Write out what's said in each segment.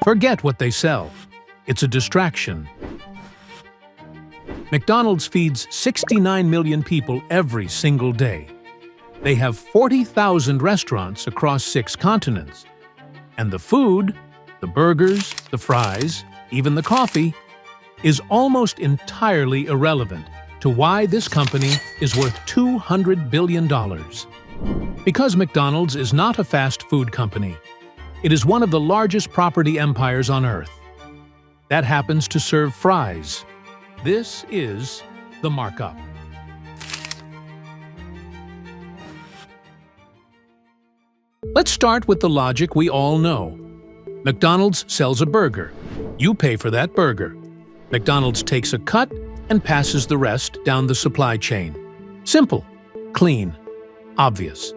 Forget what they sell. It's a distraction. McDonald's feeds 69 million people every single day. They have 40,000 restaurants across 6 continents. And the food, the burgers, the fries, even the coffee, is almost entirely irrelevant to why this company is worth $200 billion. Because McDonald's is not a fast food company, it is one of the largest property empires on Earth. That happens to serve fries. This is the markup. Let's start with the logic we all know. McDonald's sells a burger. You pay for that burger. McDonald's takes a cut and passes the rest down the supply chain. Simple, clean, obvious.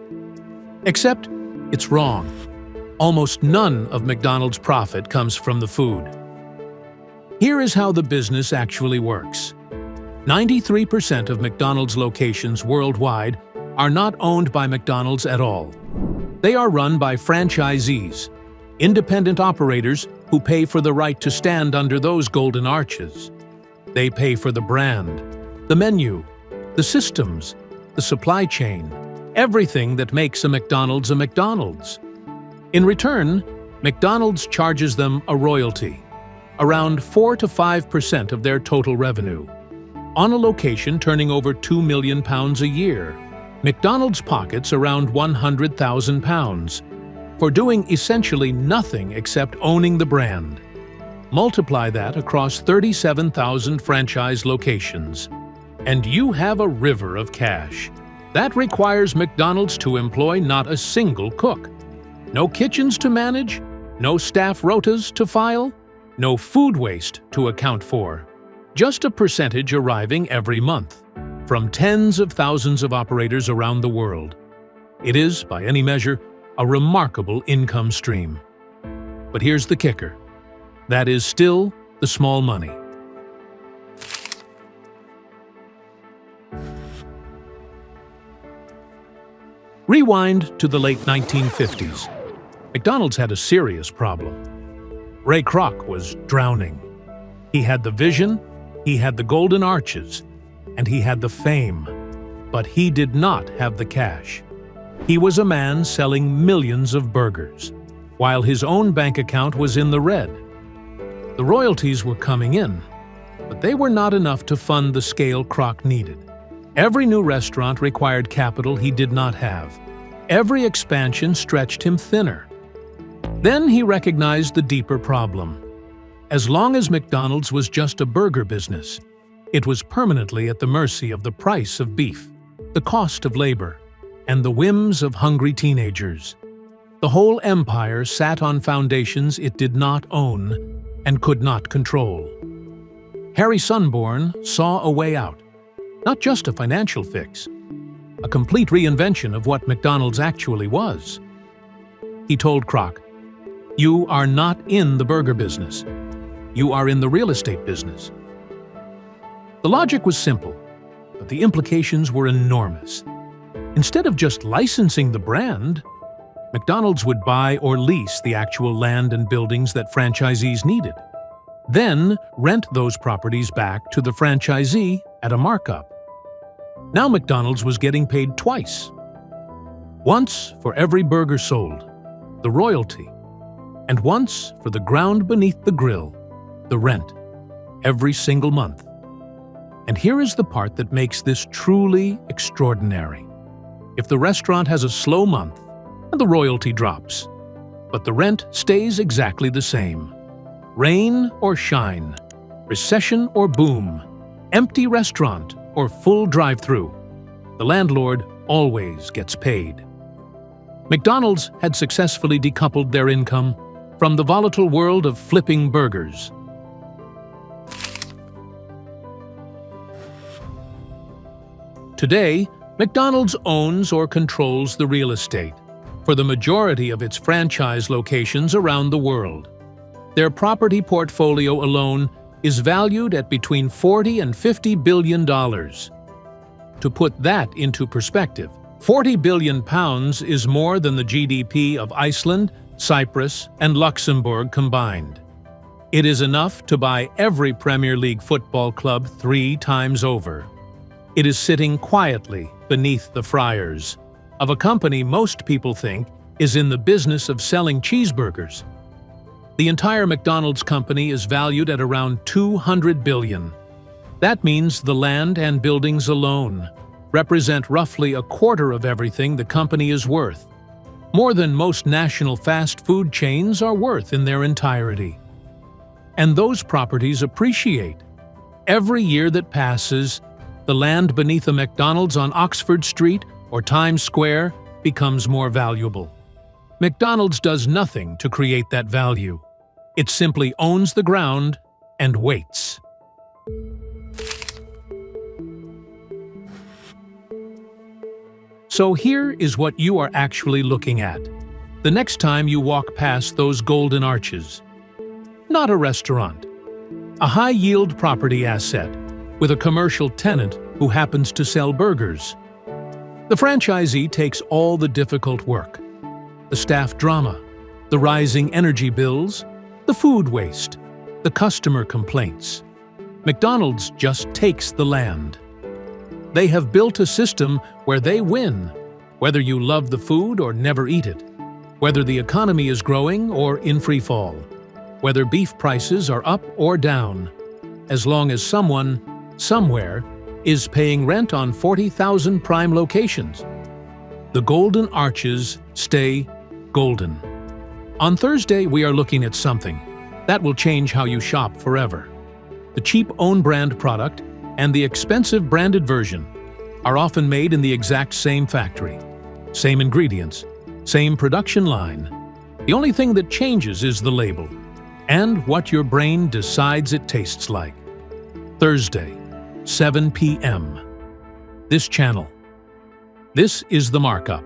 Except it's wrong. Almost none of McDonald's profit comes from the food. Here is how the business actually works. 93% of McDonald's locations worldwide are not owned by McDonald's at all. They are run by franchisees, independent operators who pay for the right to stand under those golden arches. They pay for the brand, the menu, the systems, the supply chain, everything that makes a McDonald's a McDonald's. In return, McDonald's charges them a royalty, around 4 to 5% of their total revenue. On a location turning over £2 million a year, McDonald's pockets around £100,000 for doing essentially nothing except owning the brand. Multiply that across 37,000 franchise locations, and you have a river of cash. That requires McDonald's to employ not a single cook. No kitchens to manage, no staff rotas to file, no food waste to account for. Just a percentage arriving every month from tens of thousands of operators around the world. It is, by any measure, a remarkable income stream. But here's the kicker. That is still the small money. Rewind to the late 1950s. McDonald's had a serious problem. Ray Kroc was drowning. He had the vision, he had the golden arches, and he had the fame, but he did not have the cash. He was a man selling millions of burgers, while his own bank account was in the red. The royalties were coming in, but they were not enough to fund the scale Kroc needed. Every new restaurant required capital he did not have. Every expansion stretched him thinner. Then he recognized the deeper problem. As long as McDonald's was just a burger business, it was permanently at the mercy of the price of beef, the cost of labor, and the whims of hungry teenagers. The whole empire sat on foundations it did not own and could not control. Harry Sunborn saw a way out, not just a financial fix, a complete reinvention of what McDonald's actually was. He told Kroc, "You are not in the burger business. You are in the real estate business." The logic was simple, but the implications were enormous. Instead of just licensing the brand, McDonald's would buy or lease the actual land and buildings that franchisees needed, then rent those properties back to the franchisee at a markup. Now McDonald's was getting paid twice. Once for every burger sold, the royalty, and once for the ground beneath the grill, the rent, every single month. And here is the part that makes this truly extraordinary. If the restaurant has a slow month, the royalty drops, but the rent stays exactly the same. Rain or shine, recession or boom, empty restaurant or full drive-through, the landlord always gets paid. McDonald's had successfully decoupled their income from the volatile world of flipping burgers. Today, McDonald's owns or controls the real estate for the majority of its franchise locations around the world. Their property portfolio alone is valued at between $40 and $50 billion. To put that into perspective, £40 billion is more than the GDP of Iceland, Cyprus and Luxembourg combined. It is enough to buy every Premier League football club 3 times over. It is sitting quietly beneath the Friars of a company most people think is in the business of selling cheeseburgers. The entire McDonald's company is valued at around $200 billion. That means the land and buildings alone represent roughly a quarter of everything the company is worth, more than most national fast food chains are worth in their entirety. And those properties appreciate. Every year that passes, the land beneath a McDonald's on Oxford Street or Times Square becomes more valuable. McDonald's does nothing to create that value. It simply owns the ground and waits. So here is what you are actually looking at the next time you walk past those golden arches. Not a restaurant. A high-yield property asset with a commercial tenant who happens to sell burgers. The franchisee takes all the difficult work, the staff drama, the rising energy bills, the food waste, the customer complaints. McDonald's just takes the land. They have built a system where they win, whether you love the food or never eat it, whether the economy is growing or in free fall, whether beef prices are up or down, as long as someone, somewhere, is paying rent on 40,000 prime locations. The golden arches stay golden. On Thursday, we are looking at something that will change how you shop forever. The cheap own-brand product and the expensive branded version are often made in the exact same factory, same ingredients, same production line. The only thing that changes is the label and what your brain decides it tastes like. Thursday, 7 p.m. This channel. This is the Markup.